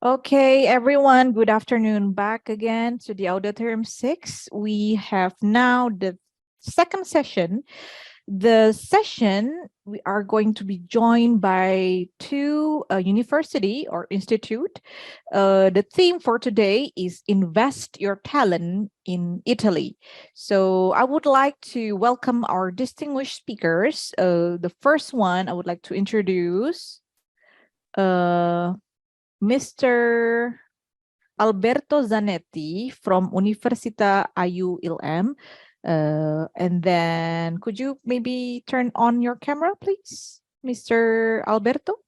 Okay, everyone, good afternoon. Back again to the Auditorium 6. We have now the second session. The session, we are going to be joined by two university or institute. The theme for today is Invest Your Talent in Italy. So I would like to welcome our distinguished speakers. The first one I would like to introduce Mr. Alberto Zanetti from Università Ayu Ilm. And then could you maybe turn on your camera, please, Mr. Alberto?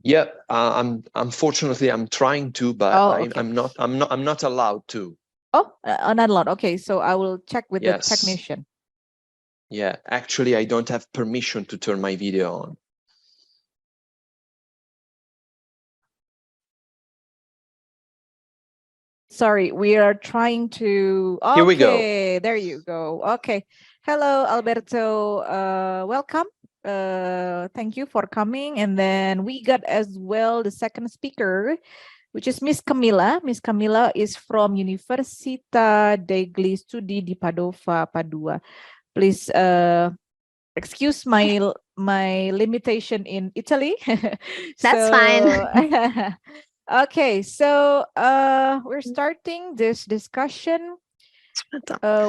Yeah, unfortunately I'm trying to, but Okay. I'm not allowed to. Oh, not allowed. Okay, so I will check with the Yes. technician. Yeah, actually I don't have permission to turn my video on. Sorry, we are trying to. Okay, Here we go. There you go. Okay. Hello, Alberto. Welcome. Thank you for coming. And then we got as well the second speaker, which is Miss Camilla. Miss Camilla is from Università degli Studi di Padova, Padua. Please excuse my limitation in Italy. That's fine. Okay, so we're starting this discussion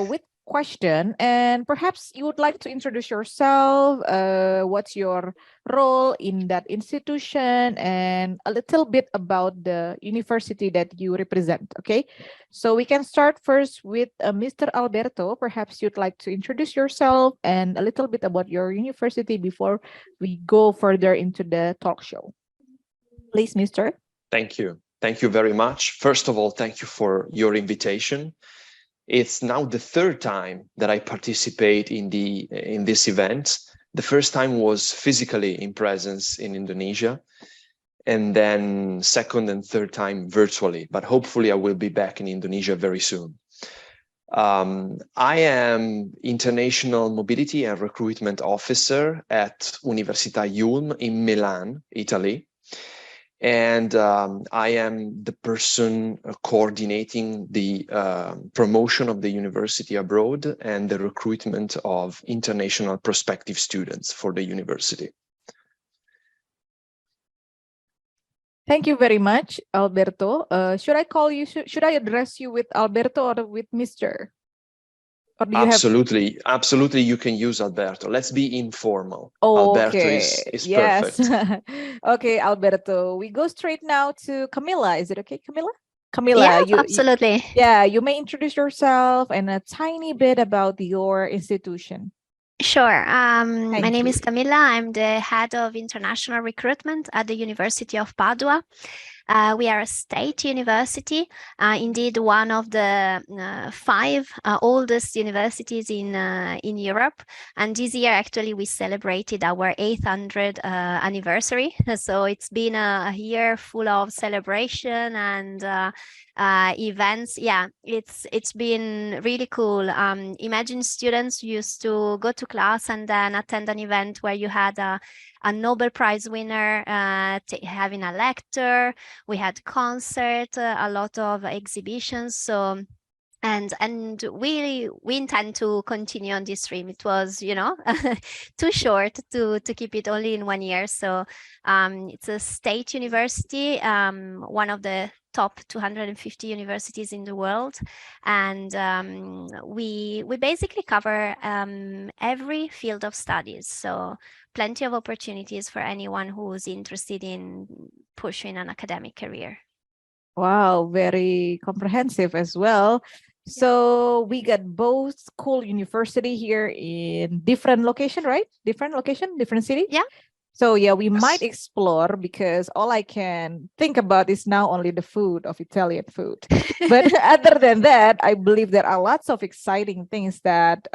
with question, and perhaps you would like to introduce yourself. What's your role in that institution, and a little bit about the university that you represent. Okay, so we can start first with Mr. Alberto. Perhaps you'd like to introduce yourself and a little bit about your university before we go further into the talk show. Please, Mr. Thank you. Thank you very much. First of all, thank you for your invitation. It's now the third time that I participate in this event. The first time was physically in presence in Indonesia, and then second and third time virtually, but hopefully I will be back in Indonesia very soon. I am International Mobility and Recruitment Officer at Università Ulm in Milan, Italy. And I am the person coordinating the promotion of the university abroad and the recruitment of international prospective students for the university. Thank you very much, Alberto. Should I call you, should I address you with Alberto or with Mr.? Or do you absolutely, absolutely, you can use Alberto. Let's be informal. Oh, Alberto okay. is Yes. perfect. Okay, Alberto. We go straight now to Camilla. Is it okay, Camilla? Camilla, Yes, absolutely. You may introduce yourself and a tiny bit about your institution. Sure. My name is Camilla. I'm the head of international recruitment at the University of Padua. We are a state university, indeed one of the 5 oldest universities in Europe. And this year, actually, we celebrated our 800th anniversary. So it's been a year full of celebration and events. Yeah, it's been really cool. Imagine students used to go to class and then attend an event where you had a Nobel Prize winner having a lecture. We had concert, a lot of exhibitions. So and we intend to continue on this stream. It was, too short to keep it only in 1 year. So it's a state university, one of the top 250 universities in the world, and we basically cover every field of studies. So plenty of opportunities for anyone who's interested in pursuing an academic career. Wow, very comprehensive as well. So we got both cool university here in different location, right? Different location, different city? Yeah. So yeah, we might explore, because all I can think about is now only the food of Italian food. But other than that, I believe there are lots of exciting things that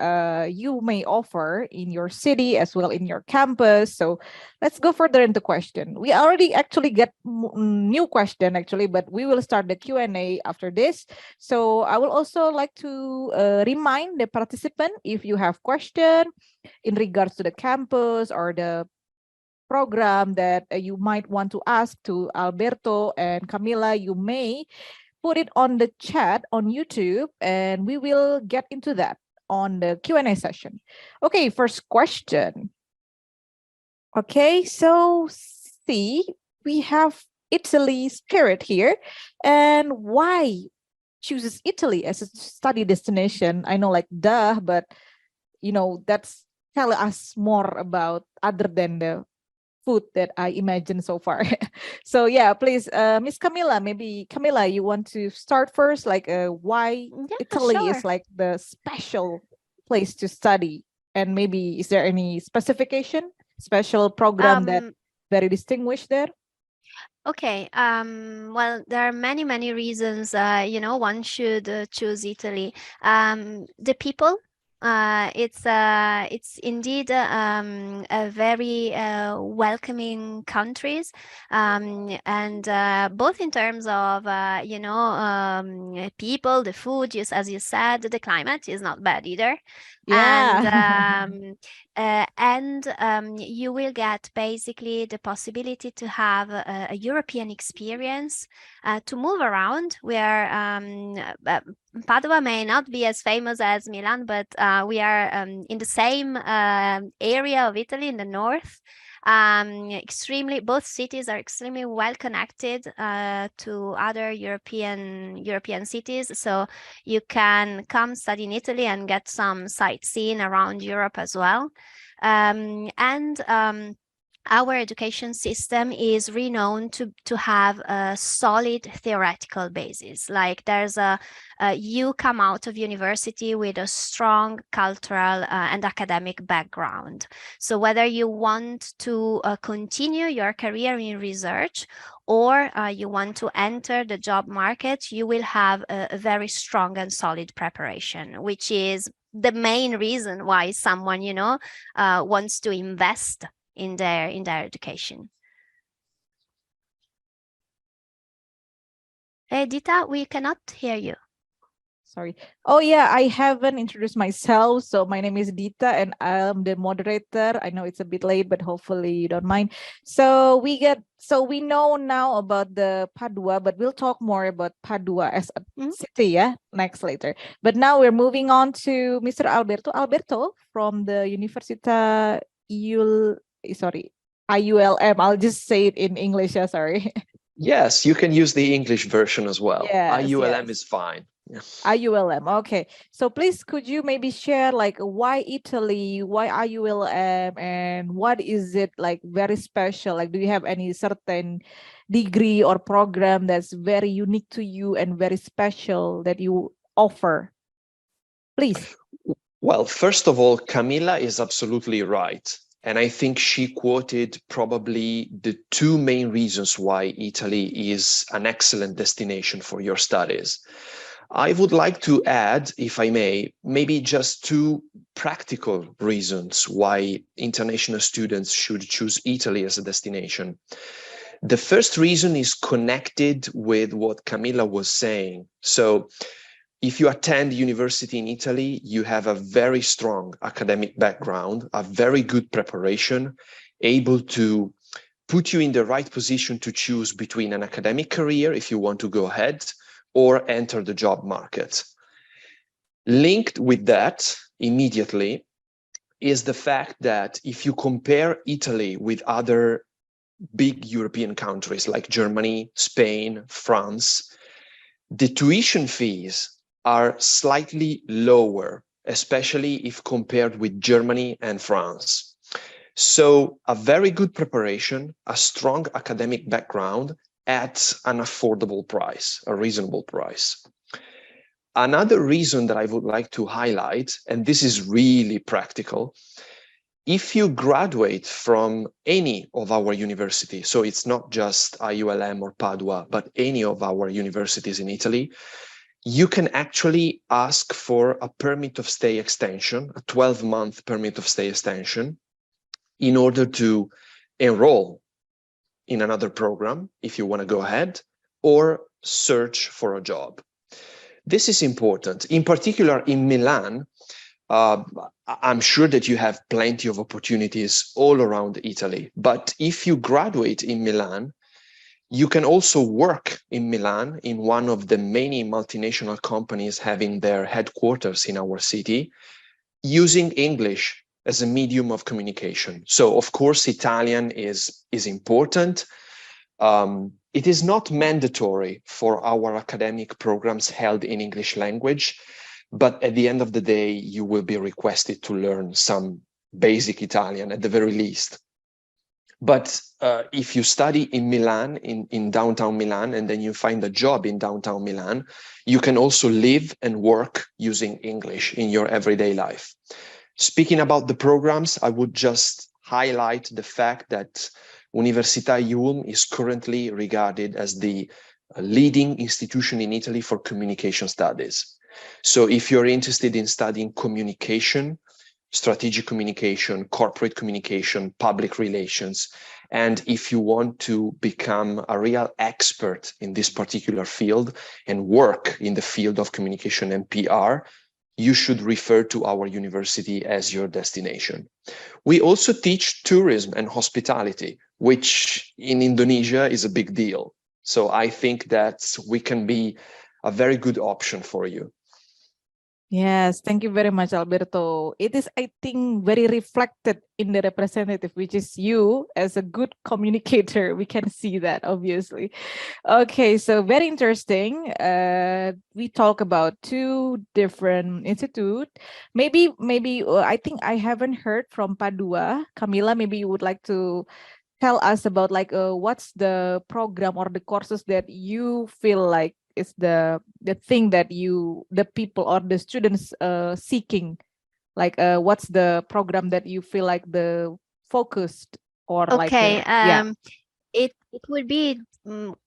you may offer in your city as well in your campus. So let's go further into question. We already actually get new question actually, but we will start the Q&A after this. So I will also like to remind the participant, if you have question in regards to the campus or the program that you might want to ask to Alberto and Camila, you may put it on the chat on YouTube, and we will get into that on the Q&A session. Okay, first question. Okay, so see, we have Italy spirit here, and why chooses Italy as a study destination? I know, like, duh, but you know, that's tell us more about other than the food that I imagine so far. So yeah, please, Miss Camila, maybe Camila, you want to start first, like why Italy is like the special place to study, and maybe is there any specification, special program that very distinguished there? Okay, well, there are many reasons, you know, one should choose Italy. The people, it's indeed a very welcoming countries, and both in terms of, you know, people, the food, just as you said, the climate is not bad either. Yeah. And you will get basically the possibility to have a European experience, to move around, where Padua may not be as famous as Milan, but we are in the same area of Italy in the north. Both cities are extremely well connected to other European cities, so you can come study in Italy and get some sightseeing around Europe as well. Our education system is renowned to have a solid theoretical basis. Like, you come out of university with a strong cultural and academic background. So whether you want to continue your career in research, or you want to enter the job market, you will have a very strong and solid preparation, which is the main reason why someone, you know, wants to invest in their education. Hey, Dita, we cannot hear you. Sorry. Oh yeah, I haven't introduced myself. So my name is Dita and I'm the moderator. I know it's a bit late, but hopefully you don't mind. So we know now about the Padua, but we'll talk more about Padua as a city, next later. But now we're moving on to Mr. Alberto. Alberto from the Università IULM. I'll just say it in English, sorry. Yes, you can use the English version as well. Yes, IULM is fine. IULM. Okay. So please, could you maybe share, like, why Italy, why IULM, and what is it like very special? Like, do you have any certain degree or program that's very unique to you and very special that you offer? Please. Well, first of all, Camila is absolutely right. And I think she quoted probably the two main reasons why Italy is an excellent destination for your studies. I would like to add, if I may, maybe just two practical reasons why international students should choose Italy as a destination. The first reason is connected with what Camila was saying. So if you attend university in Italy, you have a very strong academic background, a very good preparation, able to put you in the right position to choose between an academic career, if you want to go ahead, or enter the job market. Linked with that immediately is the fact that if you compare Italy with other big European countries like Germany, Spain, France, the tuition fees are slightly lower, especially if compared with Germany and France. So a very good preparation, a strong academic background at an affordable price, a reasonable price. Another reason that I would like to highlight, and this is really practical, if you graduate from any of our universities, so it's not just IULM or Padua, but any of our universities in Italy, you can actually ask for a permit of stay extension, a 12-month permit of stay extension, in order to enroll in another program, if you want to go ahead, or search for a job. This is important. In particular, in Milan, I'm sure that you have plenty of opportunities all around Italy. But if you graduate in Milan, you can also work in Milan in one of the many multinational companies having their headquarters in our city, using English as a medium of communication. So, of course, Italian is important. It is not mandatory for our academic programs held in English language, but at the end of the day, you will be requested to learn some basic Italian at the very least. But if you study in Milan, in downtown Milan, and then you find a job in downtown Milan, you can also live and work using English in your everyday life. Speaking about the programs, I would just highlight the fact that Università IULM is currently regarded as the leading institution in Italy for communication studies. So if you're interested in studying communication, strategic communication, corporate communication, public relations, and if you want to become a real expert in this particular field and work in the field of communication and PR, you should refer to our university as your destination. We also teach tourism and hospitality, which in Indonesia is a big deal. So I think that we can be a very good option for you. Yes, thank you very much, Alberto. It is, I think, very reflected in the representative, which is you as a good communicator. We can see that, obviously. Okay, so very interesting. We talk about two different institutes. Maybe I think I haven't heard from Padua. Camilla, maybe you would like to tell us about like what's the program or the courses that you feel like is the thing that the people or the students seeking, like what's the program that you feel like the focused or it would be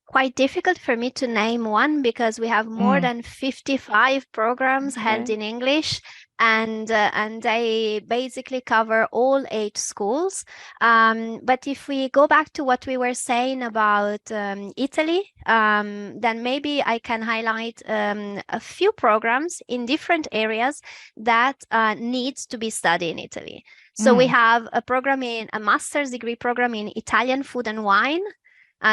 quite difficult for me to name one because we have more than 55 programs held in English, and they basically cover all 8 schools. But if we go back to what we were saying about Italy, then maybe I can highlight a few programs in different areas that needs to be studied in Italy. So we have a master's degree program in Italian food and wine.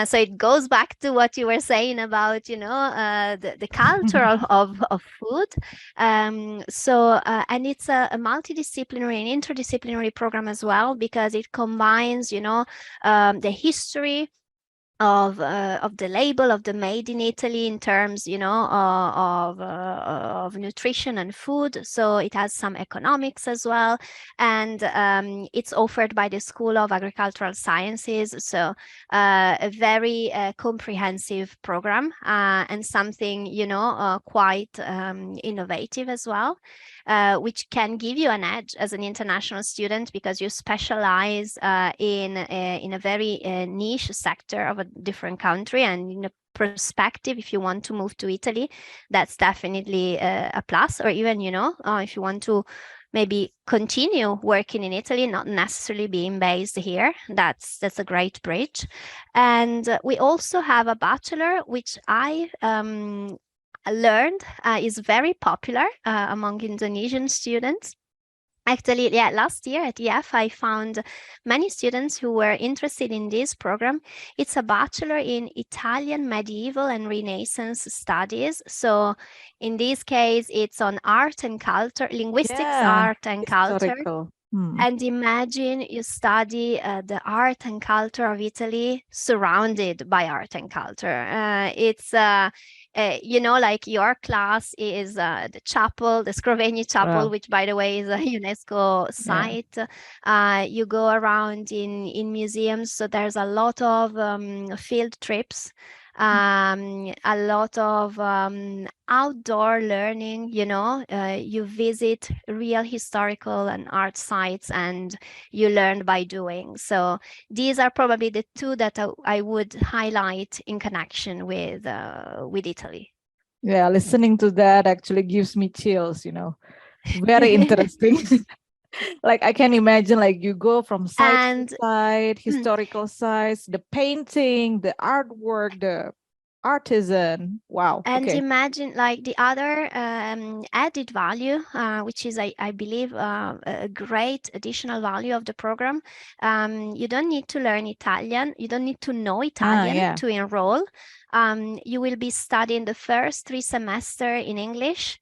So it goes back to what you were saying about, the culture of food. And it's a multidisciplinary and interdisciplinary program as well, because it combines, the history of the label of the made in Italy in terms, of nutrition and food. So it has some economics as well, and it's offered by the School of Agricultural Sciences. So a very comprehensive program and something quite innovative as well. Which can give you an edge as an international student because you specialize in a very niche sector of a different country, and in a perspective, if you want to move to Italy, that's definitely a plus. Or even if you want to maybe continue working in Italy, not necessarily being based here, that's a great bridge. And we also have a bachelor, which I learned is very popular among Indonesian students. Actually, last year at EF, I found many students who were interested in this program. It's a bachelor in Italian medieval and Renaissance studies. So in this case, it's on art and culture, linguistics, art and culture. And imagine you study the art and culture of Italy surrounded by art and culture. It's like your class is the chapel, the Scrovegni Chapel, which, by the way, is a UNESCO site. You go around in museums, so there's a lot of field trips, a lot of outdoor learning. You visit real historical and art sites, and you learn by doing. So these are probably the two that I would highlight in connection with Italy. Yeah, listening to that actually gives me chills. Very interesting. Like I can imagine, like you go from side to side, historical sites, the painting, the artwork, the artisan. Wow. And okay. imagine like the other added value, which is, I believe, a great additional value of the program. You don't need to learn Italian. You don't need to know Italian to enroll. You will be studying the first 3 semesters in English.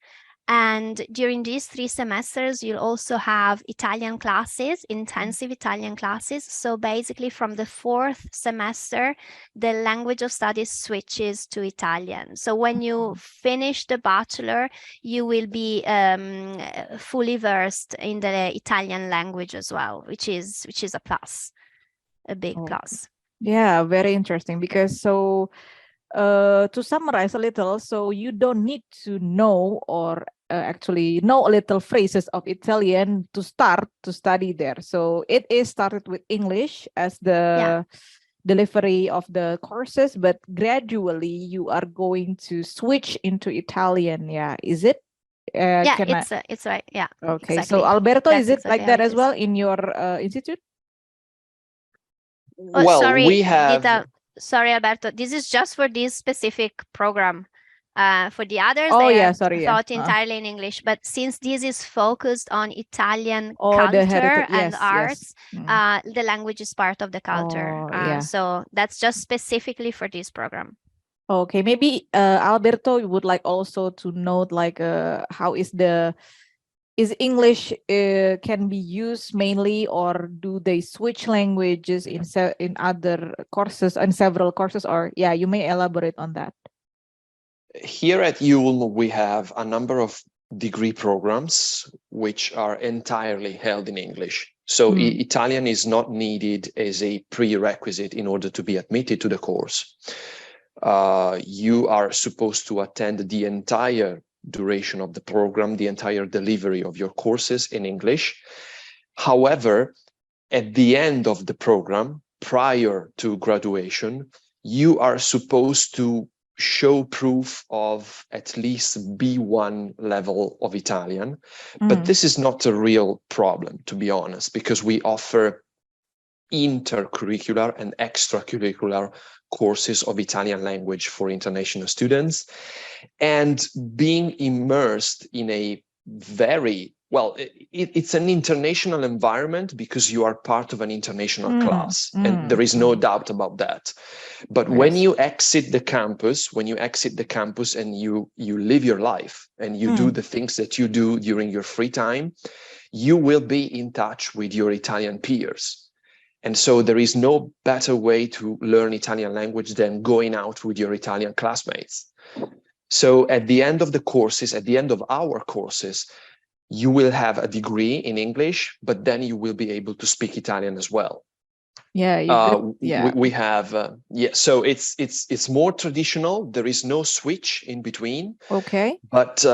And during these 3 semesters, you'll also have Italian classes, intensive Italian classes. So basically from the 4th semester, the language of studies switches to Italian. So when you finish the bachelor, you will be fully versed in the Italian language as well, which is a plus, a big plus. Yeah, very interesting, because to summarize a little, so you don't need to know or actually know a little phrases of Italian to start to study there. So it is started with English as the delivery of the courses, but gradually you are going to switch into Italian. Yeah, is it? It's right. Yeah. Okay, exactly. So Alberto, That's is it exactly like how that it as is. well in your institute? Well, sorry, we have. Sorry, Alberto. This is just for this specific program. For the others, Oh, they yeah, are sorry, taught entirely in English. But since this is focused on Italian the culture heritage, and yes, arts, yes. the language is part of the culture. Oh, yeah. So that's just specifically for this program. Okay, maybe Alberto would like also to note like how is English can be used mainly, or do they switch languages in other courses and several courses, or you may elaborate on that. Here at ULM, we have a number of degree programs which are entirely held in English. So Italian is not needed as a prerequisite in order to be admitted to the course. You are supposed to attend the entire duration of the program, the entire delivery of your courses in English. However, at the end of the program, prior to graduation, you are supposed to show proof of at least B1 level of Italian. But this is not a real problem, to be honest, because we offer intercurricular and extracurricular courses of Italian language for international students. And being immersed in a very, well, it's an international environment because you are part of an international class, and there is no doubt about that. But when you exit the campus, and you live your life and you do the things that you do during your free time, you will be in touch with your Italian peers. And so there is no better way to learn Italian language than going out with your Italian classmates. So at the end of the courses, at the end of our courses, you will have a degree in English, but then you will be able to speak Italian as well. We have so it's more traditional. There is no switch in between. Okay. But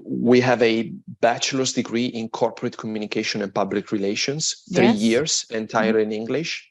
we have a bachelor's degree in corporate communication and public relations, 3 years entirely in English.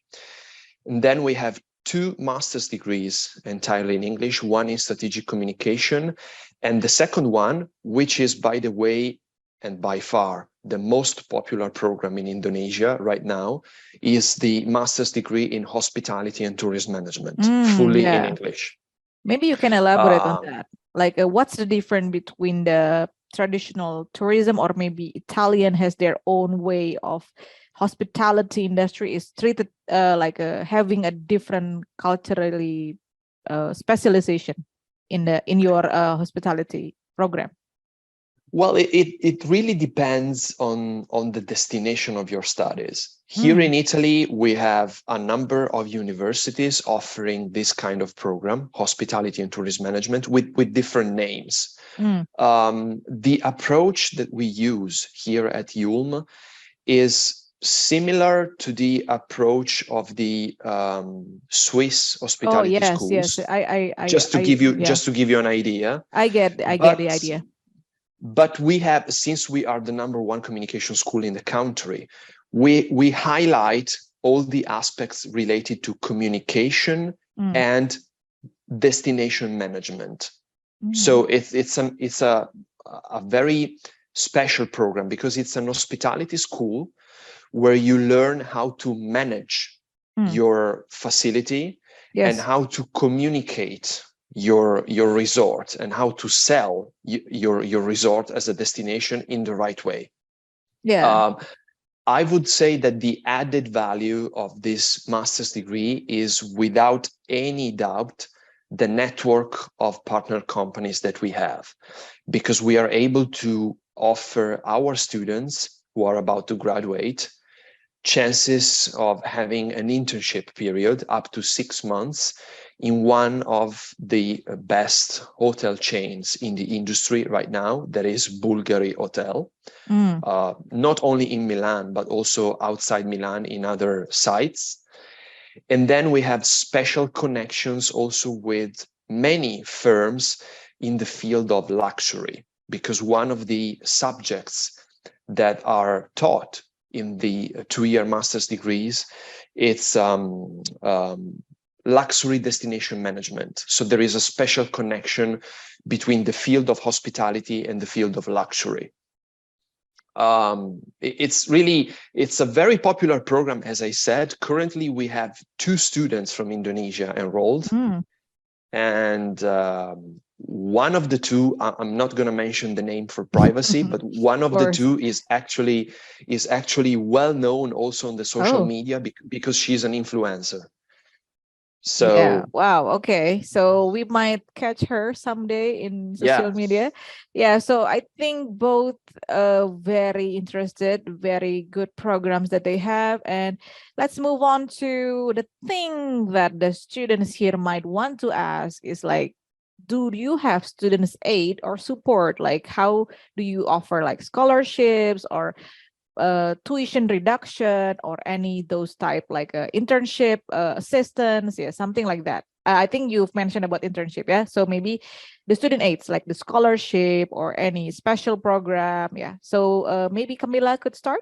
And then we have 2 master's degrees entirely in English, one in strategic communication, and the second one, which is, by the way, and by far the most popular program in Indonesia right now, is the master's degree in hospitality and tourism management, fully in English. Maybe you can elaborate on that. Like, what's the difference between the traditional tourism, or maybe Italian has their own way of hospitality industry is treated like having a different culturally specialization in your hospitality program? Well, it really depends on the destination of your studies. Here in Italy, we have a number of universities offering this kind of program, hospitality and tourism management, with different names. The approach that we use here at ULM is similar to the approach of the Swiss hospitality schools. Yes. Just to give you an idea. I get the idea. But we have, since we are the #1 communication school in the country, we highlight all the aspects related to communication and destination management. So it's a very special program because it's an hospitality school where you learn how to manage your facility and how to communicate your resort and how to sell your resort as a destination in the right way. Yeah. I would say that the added value of this master's degree is, without any doubt, the network of partner companies that we have, because we are able to offer our students who are about to graduate chances of having an internship period up to 6 months in one of the best hotel chains in the industry right now, that is Bulgari Hotel. Not only in Milan, but also outside Milan in other sites. And then we have special connections also with many firms in the field of luxury, because one of the subjects that are taught in the 2-year master's degrees, it's luxury destination management. So there is a special connection between the field of hospitality and the field of luxury. It's a very popular program, as I said. Currently, we have 2 students from Indonesia enrolled. And one of the 2, I'm not going to mention the name for privacy, but one of the 2 is actually well known also on the social media because she's an influencer. So yeah, wow, okay, so we might catch her someday in social media. Yeah, so I think both very interested, very good programs that they have. And let's move on to the thing that the students here might want to ask is like, do you have students aid or support? Like, how do you offer like scholarships or tuition reduction or any those type like internship assistance, something like that? I think you've mentioned about internship, so maybe the student aids like the scholarship or any special program. So maybe Camila could start.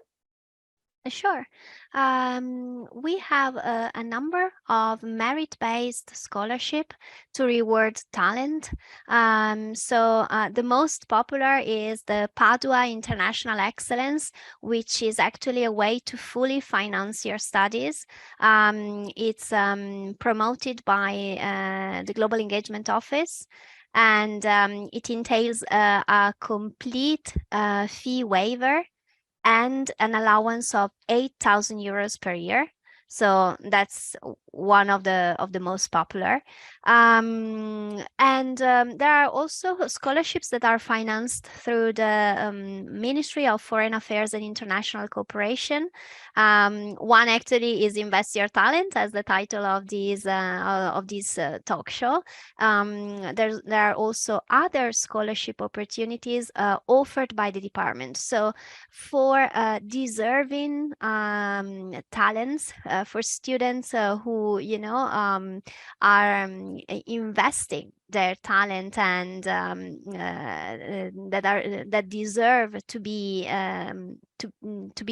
Sure. We have a number of merit-based scholarship to reward talent. So the most popular is the Padua International Excellence, which is actually a way to fully finance your studies. It's promoted by the Global Engagement Office, and it entails a complete fee waiver and an allowance of 8,000 euros per year. So that's one of the most popular. And there are also scholarships that are financed through the Ministry of Foreign Affairs and International Cooperation. One actually is Invest Your Talent, as the title of this talk show. There are also other scholarship opportunities offered by the department. So for deserving talents, for students who are investing their talent and that deserve to be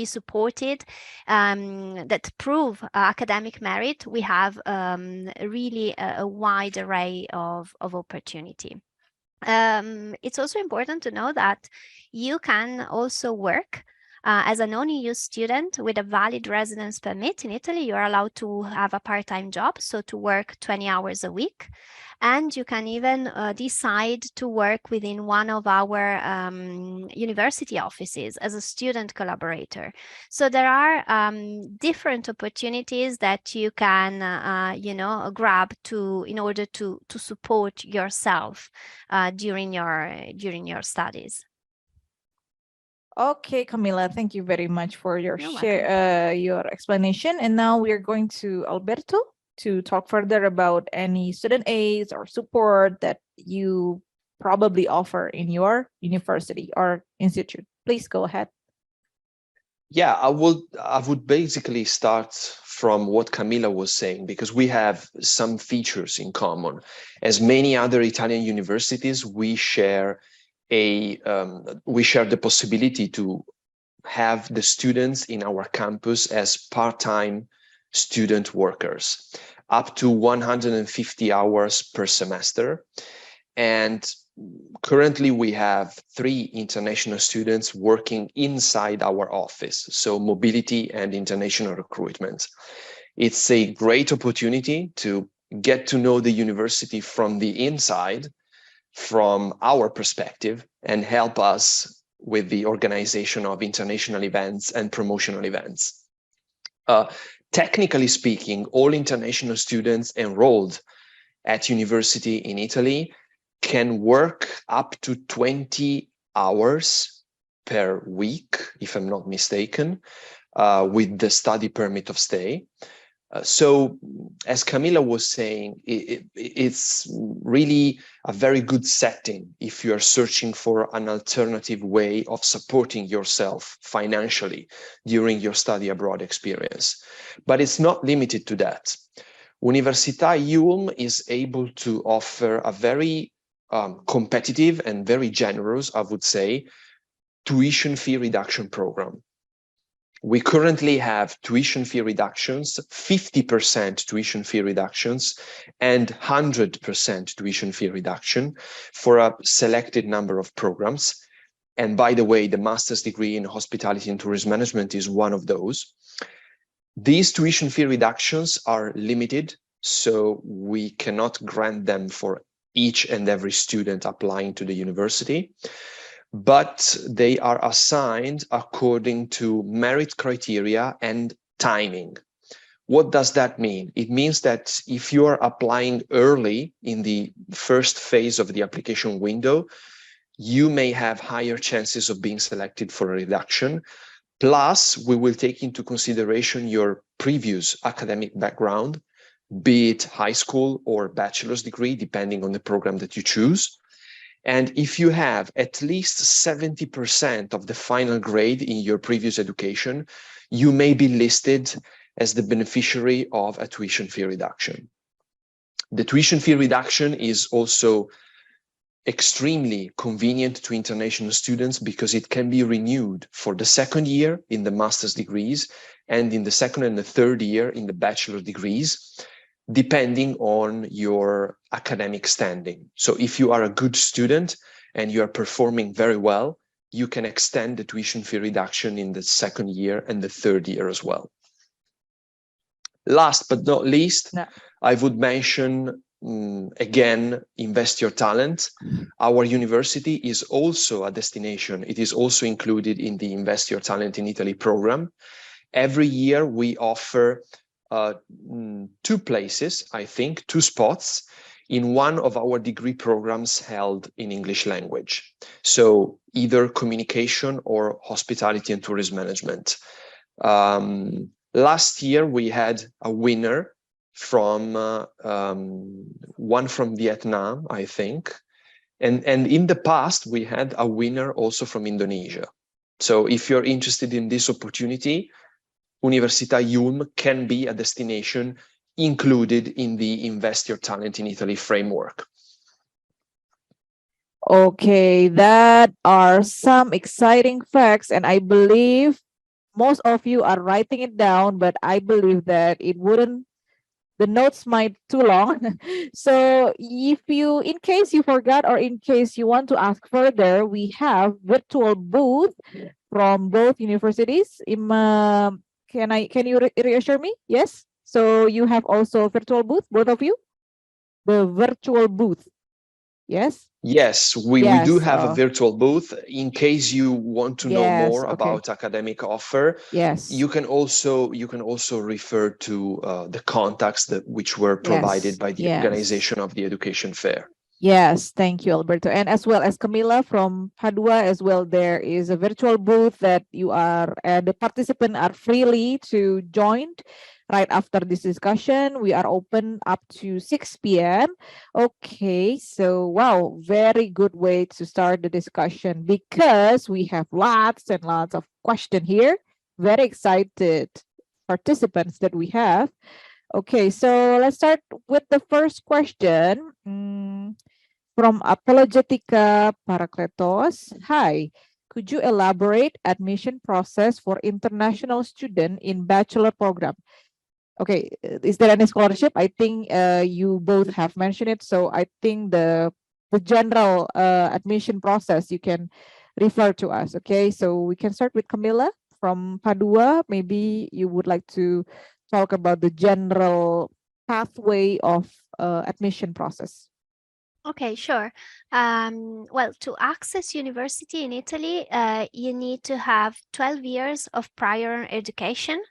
supported, that prove academic merit, we have really a wide array of opportunity. It's also important to know that you can also work as a non-EU student with a valid residence permit in Italy. You are allowed to have a part-time job, so to work 20 hours a week. And you can even decide to work within one of our university offices as a student collaborator. So there are different opportunities that you can, grab in order to support yourself during your studies. Okay, Camila, thank you very much for your your explanation. And now we're going to Alberto to talk further about any student aids or support that you probably offer in your university or institute. Please go ahead. Yeah, I would basically start from what Camila was saying, because we have some features in common. As many other Italian universities, we share the possibility to have the students in our campus as part-time student workers, up to 150 hours per semester. And currently we have 3 international students working inside our office, so mobility and international recruitment. It's a great opportunity to get to know the university from the inside, from our perspective, and help us with the organization of international events and promotional events. Technically speaking, all international students enrolled at university in Italy can work up to 20 hours per week, if I'm not mistaken, with the study permit of stay. So as Camilla was saying, it's really a very good setting if you are searching for an alternative way of supporting yourself financially during your study abroad experience. But it's not limited to that. Università Ulm is able to offer a very competitive and very generous, I would say, tuition fee reduction program. We currently have tuition fee reductions, 50% tuition fee reductions, and 100% tuition fee reduction for a selected number of programs. And by the way, the master's degree in hospitality and tourism management is one of those. These tuition fee reductions are limited, so we cannot grant them for each and every student applying to the university, but they are assigned according to merit criteria and timing. What does that mean? It means that if you are applying early in the first phase of the application window, you may have higher chances of being selected for a reduction. Plus, we will take into consideration your previous academic background, be it high school or bachelor's degree, depending on the program that you choose. And if you have at least 70% of the final grade in your previous education, you may be listed as the beneficiary of a tuition fee reduction. The tuition fee reduction is also extremely convenient to international students because it can be renewed for the second year in the master's degrees and in the second and the third year in the bachelor degrees, depending on your academic standing. So if you are a good student and you are performing very well, you can extend the tuition fee reduction in the second year and the third year as well. Last but not least, I would mention again, Invest Your Talent. Our university is also a destination. It is also included in the Invest Your Talent in Italy program. Every year we offer 2 places, I think, 2 spots in one of our degree programs held in English language. So either communication or hospitality and tourism management. Last year we had a winner from one from Vietnam, I think. And in the past, we had a winner also from Indonesia. So if you're interested in this opportunity, Università Ulm can be a destination included in the Invest Your Talent in Italy framework. Okay, that are some exciting facts, and I believe most of you are writing it down, but I believe that it wouldn't, the notes might too long. So if you, in case you forgot or in case you want to ask further, we have virtual booth from both universities. Can you reassure me? Yes. So you have also virtual booth, both of you? The virtual booth. Yes. Yes, we do have a virtual booth. In case you want to know more about academic offer, you can also refer to the contacts which were provided by the organization of the education fair. Yes, thank you, Alberto. And as well as Camilla from Padua as well, there is a virtual booth that you are, the participants are freely to join. Right after this discussion, we are open up to 6 p.m. Okay, so wow, very good way to start the discussion because we have lots and lots of questions here. Very excited participants that we have. Okay, so let's start with the first question from Apologetica Parakletos. Hi, could you elaborate admission process for international student in bachelor program? Okay, is there any scholarship? I think you both have mentioned it. So I think the general admission process you can refer to us. Okay, so we can start with Camilla from Padua. Maybe you would like to talk about the general pathway of admission process? Okay, sure. Well, to access university in Italy, you need to have 12 years of prior education.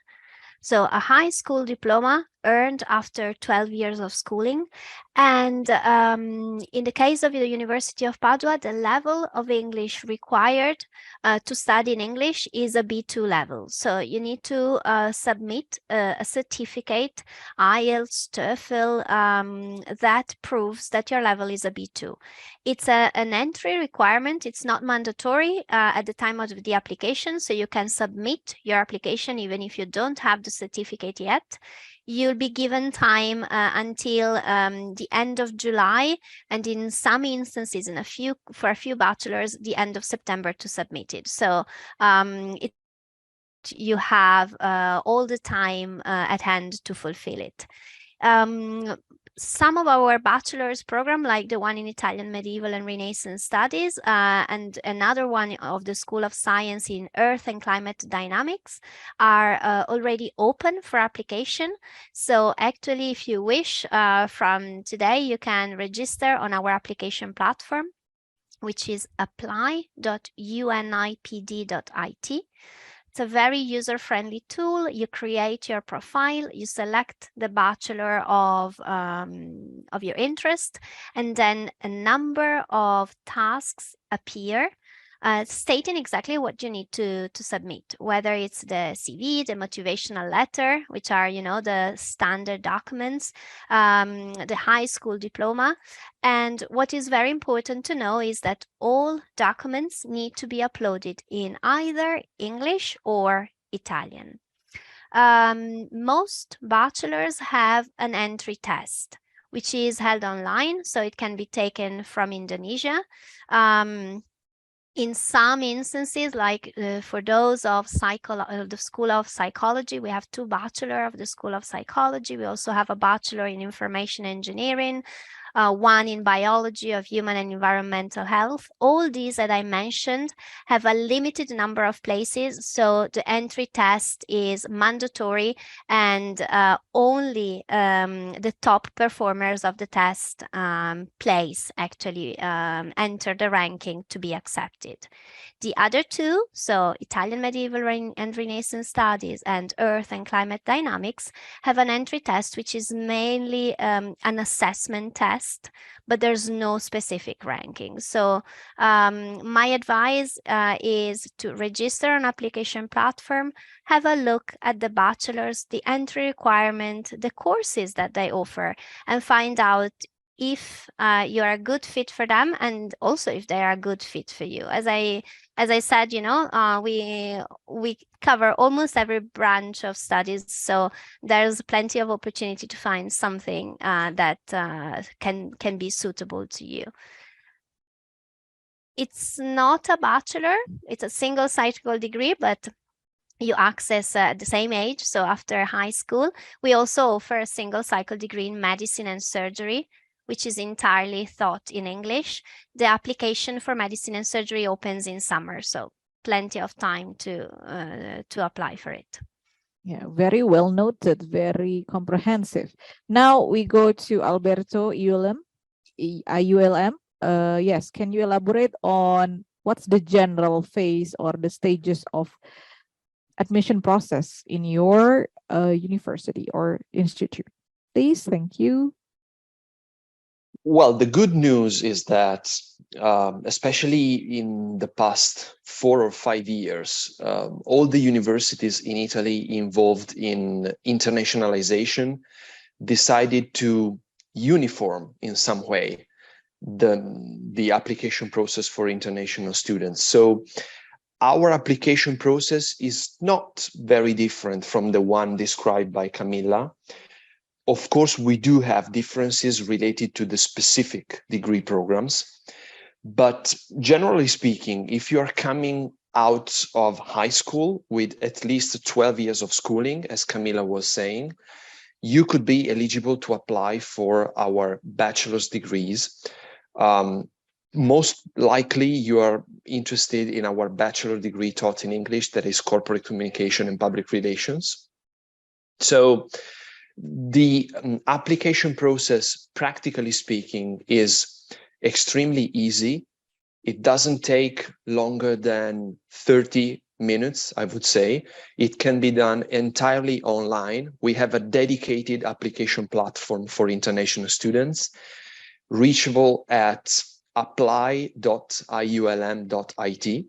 So a high school diploma earned after 12 years of schooling. And in the case of the University of Padua, the level of English required to study in English is a B2 level. So you need to submit a certificate, IELTS, TOEFL, that proves that your level is a B2. It's an entry requirement. It's not mandatory at the time of the application. So you can submit your application even if you don't have the certificate yet. You'll be given time until the end of July, and in some instances, for a few bachelors, the end of September to submit it. So you have all the time at hand to fulfill it. Some of our bachelor's program, like the one in Italian Medieval and Renaissance Studies, and another one of the School of Science in Earth and Climate Dynamics, are already open for application. So actually, if you wish, from today, you can register on our application platform, which is apply.unipd.it. It's a very user-friendly tool. You create your profile, you select the bachelor of your interest, and then a number of tasks appear, stating exactly what you need to submit, whether it's the CV, the motivational letter, which are, the standard documents, the high school diploma. And what is very important to know is that all documents need to be uploaded in either English or Italian. Most bachelors have an entry test, which is held online, so it can be taken from Indonesia. In some instances, like for those of the School of Psychology, we have 2 bachelors of the School of Psychology. We also have a bachelor in Information Engineering, one in Biology of Human and Environmental Health. All these that I mentioned have a limited number of places, so the entry test is mandatory, and only the top performers of the test place actually enter the ranking to be accepted. The other 2, so Italian Medieval and Renaissance Studies and Earth and Climate Dynamics, have an entry test which is mainly an assessment test, but there's no specific ranking. So my advice is to register on application platform, have a look at the bachelors, the entry requirement, the courses that they offer, and find out if you're a good fit for them, and also if they are a good fit for you. As I said, we cover almost every branch of studies, so there's plenty of opportunity to find something that can be suitable to you. It's not a bachelor, it's a single cycle degree, but you access at the same age, so after high school. We also offer a single cycle degree in medicine and surgery, which is entirely taught in English. The application for medicine and surgery opens in summer, so plenty of time to apply for it. Yeah, very well noted, very comprehensive. Now we go to Alberto ULM. Yes, can you elaborate on what's the general phase or the stages of admission process in your university or institute? Please, thank you. Well, the good news is that, especially in the past 4 or 5 years, all the universities in Italy involved in internationalization decided to uniform in some way the application process for international students. So our application process is not very different from the one described by Camilla. Of course, we do have differences related to the specific degree programs, but generally speaking, if you are coming out of high school with at least 12 years of schooling, as Camilla was saying, you could be eligible to apply for our bachelor's degrees. Most likely you are interested in our bachelor degree taught in English, that is corporate communication and public relations. So The application process, practically speaking, is extremely easy. It doesn't take longer than 30 minutes, I would say. It can be done entirely online. We have a dedicated application platform for international students, reachable at apply.iulm.it.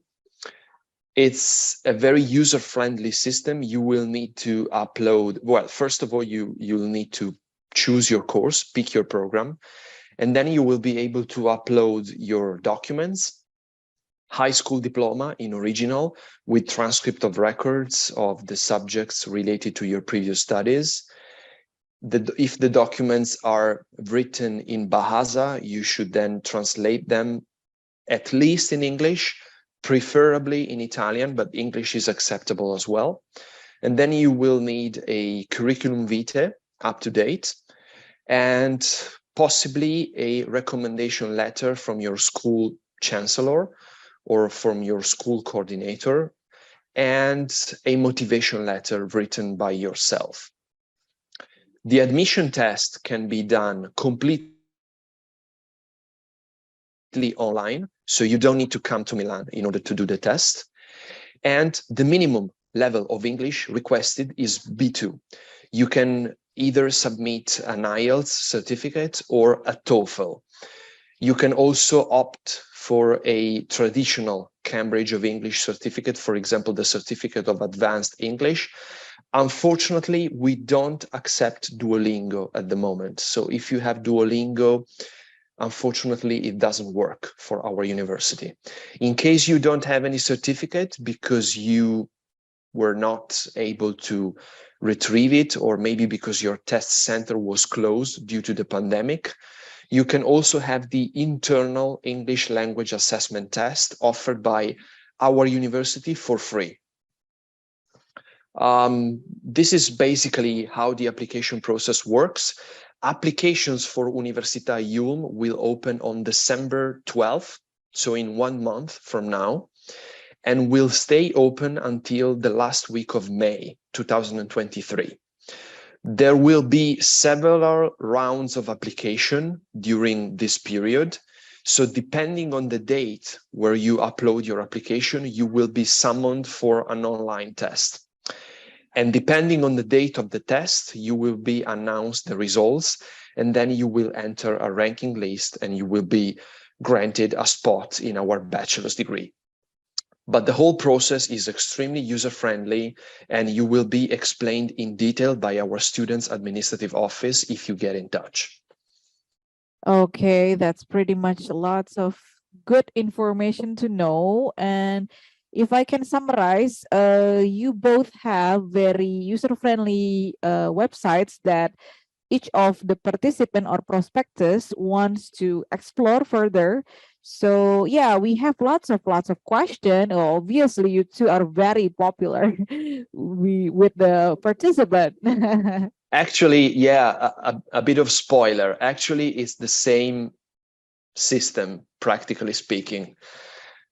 It's a very user-friendly system. You will need to upload, well, first of all, you'll need to choose your course, pick your program, and then you will be able to upload your documents, high school diploma in original with transcript of records of the subjects related to your previous studies. If the documents are written in Bahasa, you should then translate them at least in English, preferably in Italian, but English is acceptable as well. And then you will need a curriculum vitae up to date and possibly a recommendation letter from your school chancellor or from your school coordinator, and a motivation letter written by yourself. The admission test can be done completely online, so you don't need to come to Milan in order to do the test. And the minimum level of English requested is B2. You can either submit an IELTS certificate or a TOEFL. You can also opt for a traditional Cambridge of English certificate, for example, the Certificate of Advanced English. Unfortunately, we don't accept Duolingo at the moment. So if you have Duolingo, unfortunately, it doesn't work for our university. In case you don't have any certificate because you were not able to retrieve it, or maybe because your test center was closed due to the pandemic, you can also have the internal English language assessment test offered by our university for free. This is basically how the application process works. Applications for Università IULM will open on December 12th, so in 1 month from now, and will stay open until the last week of May 2023. There will be several rounds of application during this period. So depending on the date where you upload your application, you will be summoned for an online test. And depending on the date of the test, you will be announced the results, and then you will enter a ranking list and you will be granted a spot in our bachelor's degree. But the whole process is extremely user-friendly, and you will be explained in detail by our students' administrative office if you get in touch. Okay, that's pretty much lots of good information to know. And if I can summarize, you both have very user-friendly websites that each of the participant or prospectus wants to explore further. So yeah, we have lots of questions. Obviously, you two are very popular with the participant. Actually, yeah, a bit of spoiler. Actually, it's the same system, practically speaking.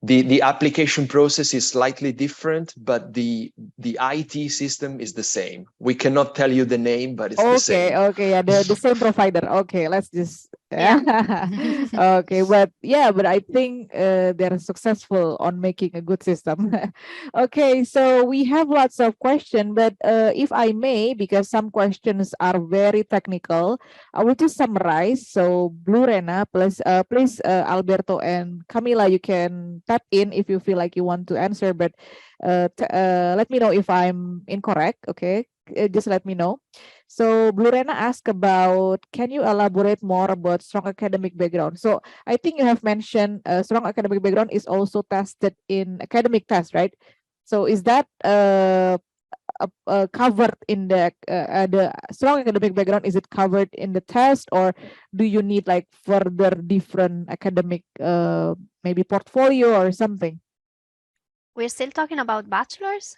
The application process is slightly different, but the IT system is the same. We cannot tell you the name, but it's the same. Okay, yeah, the same provider. Okay, let's just okay, but I think they're successful on making a good system. Okay, so we have lots of questions, but if I may, because some questions are very technical, I will just summarize. So Blue Rena, please Alberto and Camila, you can tap in if you feel like you want to answer, but let me know if I'm incorrect. Okay, just let me know. So Blue Rena asked about, can you elaborate more about strong academic background? So I think you have mentioned strong academic background is also tested in academic tests, right? So is that covered in the strong academic background? Is it covered in the test, or do you need like further different academic maybe portfolio or something? We're still talking about bachelors?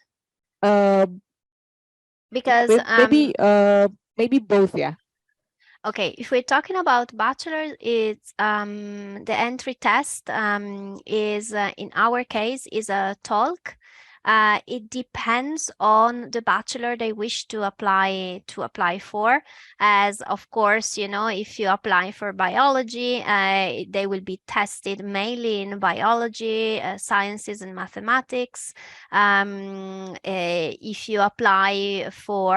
Because maybe both, yeah. Okay, if we're talking about bachelors, it's the entry test is in our case is a TOLC. It depends on the bachelor they wish to apply for. As of course, you know, if you apply for biology, they will be tested mainly in biology, sciences and mathematics. If you apply for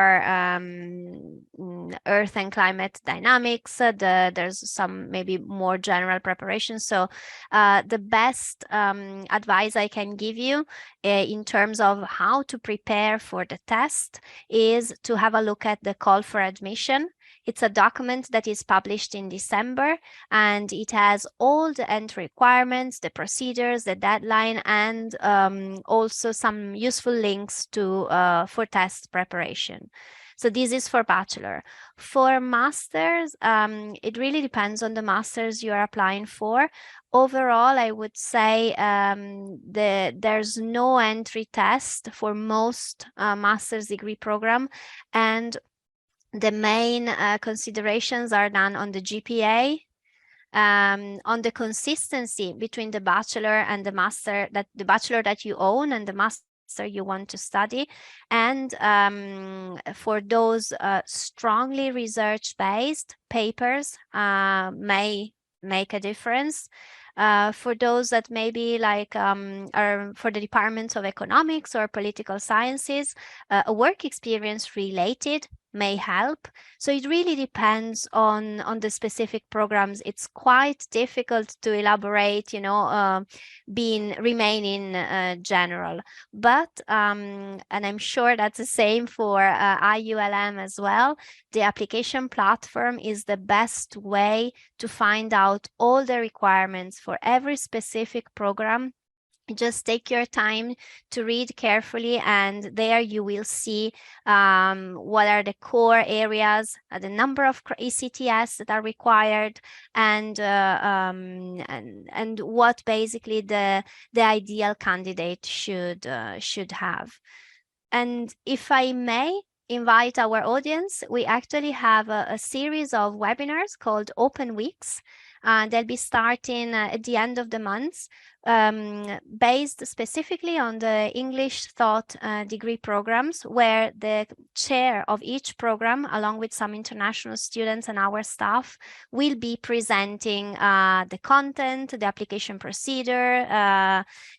Earth and climate dynamics, there's some maybe more general preparation. So the best advice I can give you in terms of how to prepare for the test is to have a look at the call for admission. It's a document that is published in December, and it has all the entry requirements, the procedures, the deadline, and also some useful links to for test preparation. So this is for bachelor. For masters, it really depends on the masters you are applying for. Overall, I would say there's no entry test for most master's degree program, and the main considerations are done on the GPA, on the consistency between the bachelor and the master, that the bachelor that you own and the master you want to study, and for those strongly research-based papers may make a difference. For those that maybe like are for the departments of economics or political sciences, a work experience related may help. So it really depends on the specific programs. It's quite difficult to elaborate, you know, remaining general. But and I'm sure that's the same for IULM as well. The application platform is the best way to find out all the requirements for every specific program. Just take your time to read carefully, and there you will see what are the core areas, the number of ECTS that are required, and what basically the ideal candidate should have. And if I may invite our audience, we actually have a series of webinars called Open Weeks. They'll be starting at the end of the month, based specifically on the English Thought degree programs, where the chair of each program, along with some international students and our staff, will be presenting the content, the application procedure,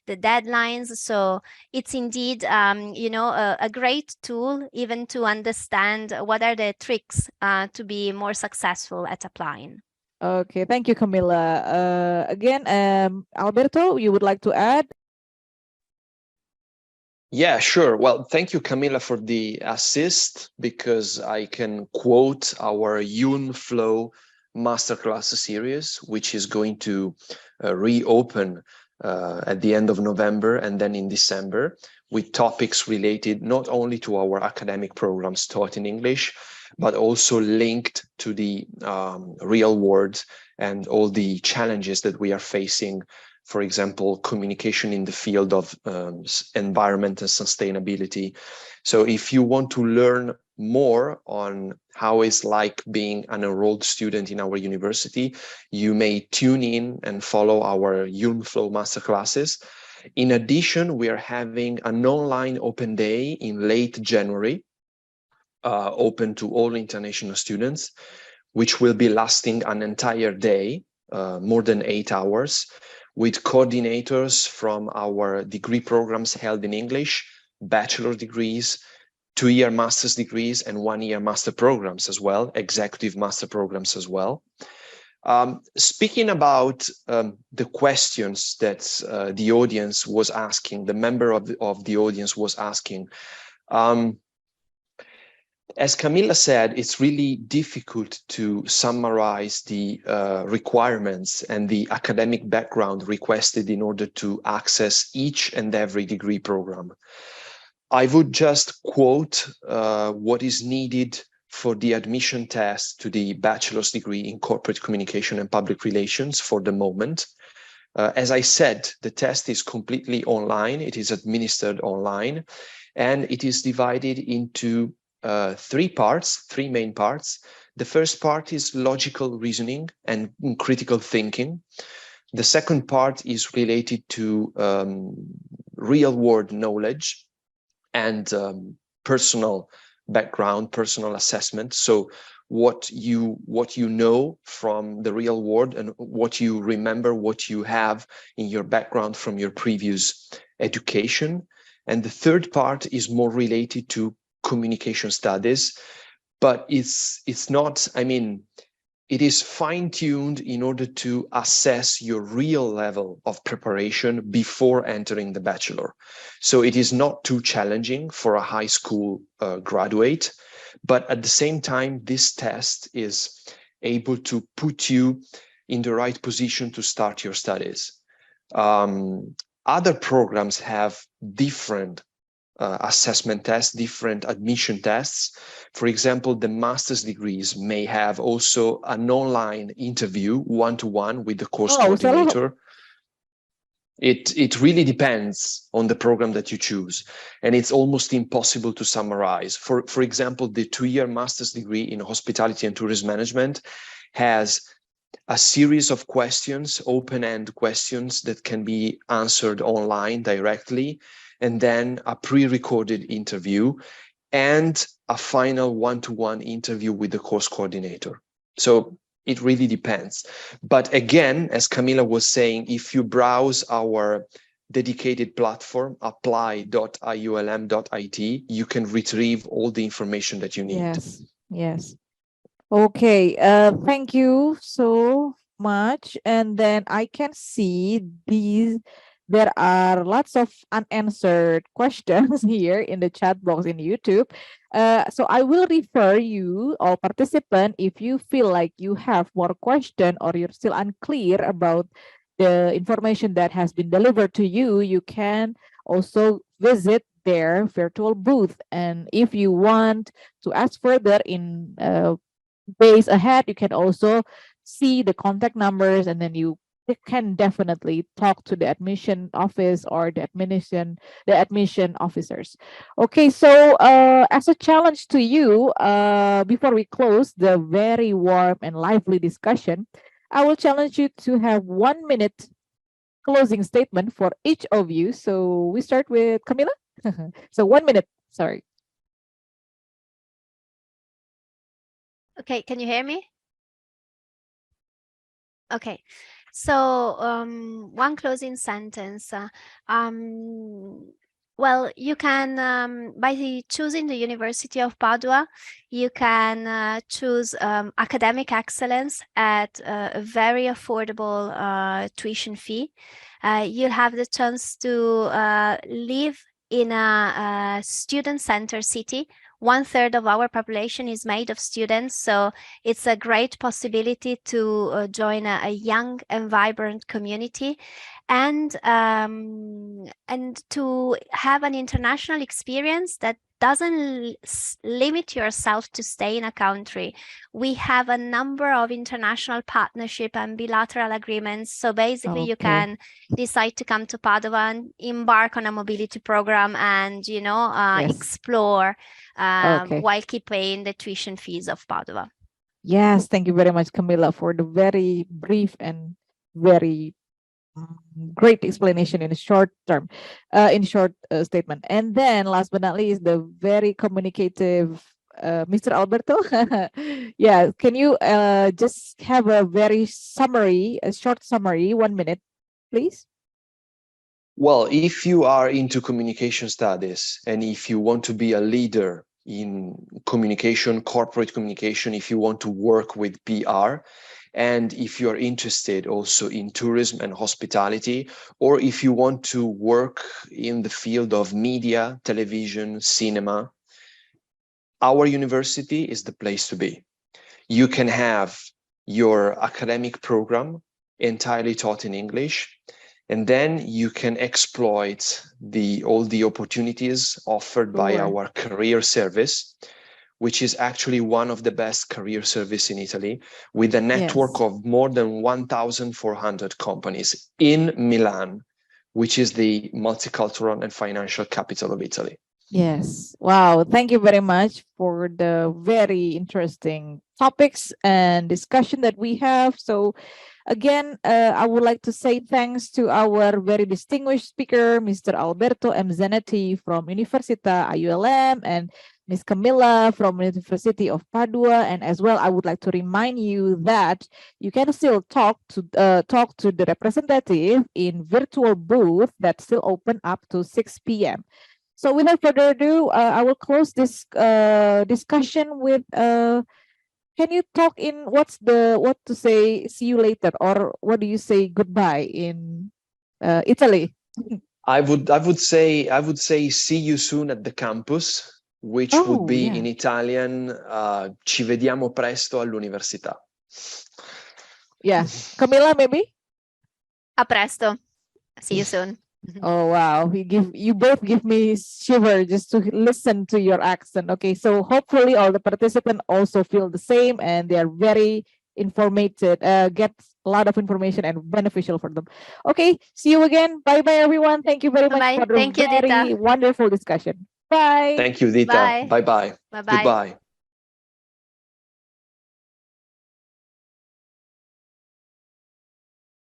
the deadlines. So it's indeed, you know, a great tool even to understand what are the tricks to be more successful at applying. Okay, thank you, Camilla. Again, Alberto, you would like to add? Yeah, sure. Well, thank you, Camilla, for the assist, because I can quote our UNFlow Masterclass series, which is going to reopen at the end of November and then in December, with topics related not only to our academic programs taught in English, but also linked to the real world and all the challenges that we are facing. For example, communication in the field of environment and sustainability. So if you want to learn more on how it's like being an enrolled student in our university, you may tune in and follow our UNFlow masterclasses. In addition, we are having an online open day in late January, open to all international students, which will be lasting an entire day, more than 8 hours, with coordinators from our degree programs held in English, bachelor degrees, 2-year master's degrees, and 1-year master programs as well, executive master programs as well. Speaking about the questions that the audience was asking, the member of the audience was asking, as Camilla said, it's really difficult to summarize the requirements and the academic background requested in order to access each and every degree program. I would just quote what is needed for the admission test to the bachelor's degree in corporate communication and public relations for the moment. As I said, the test is completely online. It is administered online, and it is divided into 3 main parts. The first part is logical reasoning and critical thinking. The second part is related to real world knowledge and personal background, personal assessment. So what you know from the real world and what you remember, what you have in your background from your previous education. And the third part is more related to communication studies, but it's not, I mean, it is fine-tuned in order to assess your real level of preparation before entering the bachelor. So it is not too challenging for a high school graduate, but at the same time, this test is able to put you in the right position to start your studies. Other programs have different assessment tests, different admission tests. For example, the master's degrees may have also an online interview one-to-one with the course coordinator. It really depends on the program that you choose, and it's almost impossible to summarize. For example, the 2-year master's degree in hospitality and tourism management has a series of questions, open-end questions that can be answered online directly, and then a pre-recorded interview and a final one-to-one interview with the course coordinator. So it really depends. But again, as Camilla was saying, if you browse our dedicated platform, apply.iulm.it, you can retrieve all the information that you need. Yes, yes. Okay, thank you so much. And then I can see there are lots of unanswered questions here in the chat box in YouTube. So I will refer you, all participants, if you feel like you have more question or you're still unclear about the information that has been delivered to you, you can also visit their virtual booth. And if you want to ask further in days ahead, you can also see the contact numbers, and then you can definitely talk to the admission office or the admission officers. Okay, so as a challenge to you, before we close the very warm and lively discussion, I will challenge you to have 1 minute closing statement for each of you. So we start with Camilla. So 1 minute, sorry. Okay, can you hear me? Okay, so one closing sentence. Well, you can, by choosing the University of Padua, you can choose academic excellence at a very affordable tuition fee. You'll have the chance to live in a student-centered city. 1/3 of our population is made of students, so it's a great possibility to join a young and vibrant community, and to have an international experience that doesn't limit yourself to stay in a country. We have a number of international partnership and bilateral agreements. So basically you can decide to come to Padua and embark on a mobility program and, you know, explore while keeping the tuition fees of Padua. Yes, thank you very much, Camilla, for the very brief and very great explanation in a short term, statement. And then last but not least, the very communicative Mr. Alberto. Yeah, can you just have a very short summary, 1 minute, please? Well, if you are into communication studies and if you want to be a leader in communication, corporate communication, if you want to work with PR, and if you're interested also in tourism and hospitality, or if you want to work in the field of media, television, cinema, our university is the place to be. You can have your academic program entirely taught in English, and then you can exploit all the opportunities offered by our career service, which is actually one of the best career service in Italy, with a network of more than 1,400 companies in Milan, which is the multicultural and financial capital of Italy. Yes. Wow. Thank you very much for the very interesting topics and discussion that we have. So Again, I would like to say thanks to our very distinguished speaker, Mr. Alberto M. Zanetti from Università IULM, and Ms. Camilla from University of Padua. And as well, I would like to remind you that you can still talk to the representative in virtual booth that's still open up to 6 p.m. So without further ado, I will close this discussion with can you talk in what to say see you later, or what do you say goodbye in Italy? I would say see you soon at the campus, which would be in Italian ci vediamo presto all'università. Yeah. Camilla, maybe? A presto. See you soon. Oh wow, you both give me shiver just to listen to your accent. Okay, so hopefully all the participants also feel the same and they are very informated, get a lot of information and beneficial for them. Okay, see you again. Bye bye everyone. Thank you very much for the very wonderful discussion. Bye. Thank you, Dita. Bye bye. Bye bye. Goodbye.